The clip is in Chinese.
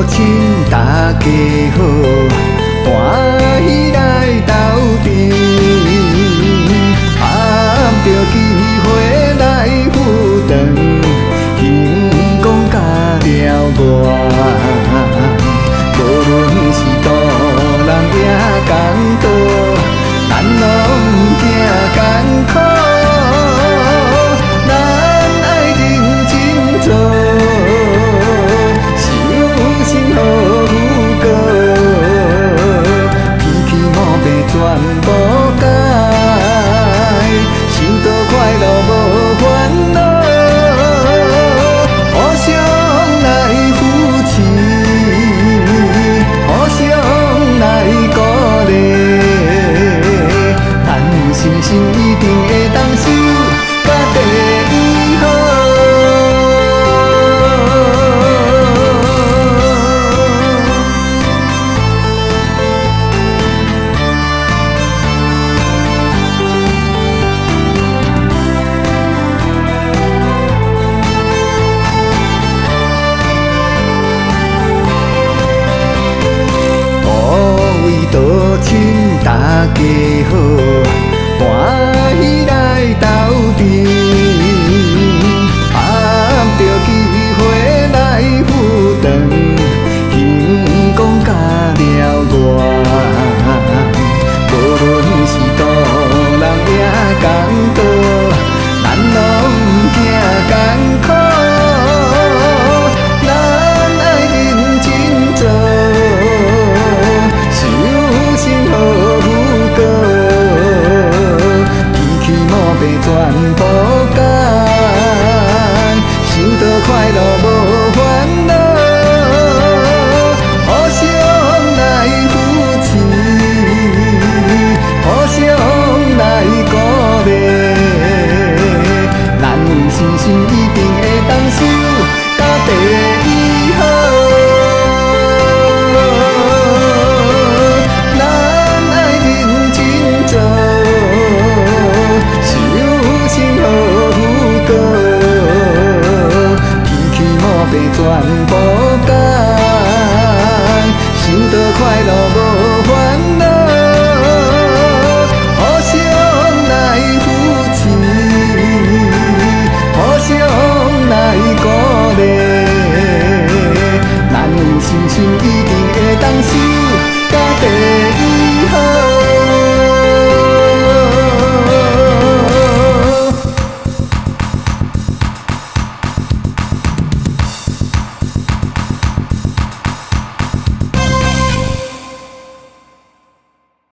亲大家好，欢喜来斗阵，暗着机会来赴长，行讲甲了断。无论是大人也艰苦，咱拢毋惊艰苦，咱爱认真做。 好有果，天气莫白全部改，想到快乐无烦恼，互相来扶持，互相来鼓励，咱有信心一定会当守到第一好。 亲大家好，欢喜来斗阵，暗着机会来赴长，行讲甲了断。无论是大人也艰苦，咱拢毋惊艰苦，咱爱认真做。 好有果，天气莫白全部改，想到快乐无烦恼，互相来扶持，互相来鼓励，咱有信心一定会当守到第一好。 全部改，想到快乐无烦恼，互相来扶持，互相来鼓励，咱有信心一定会当守。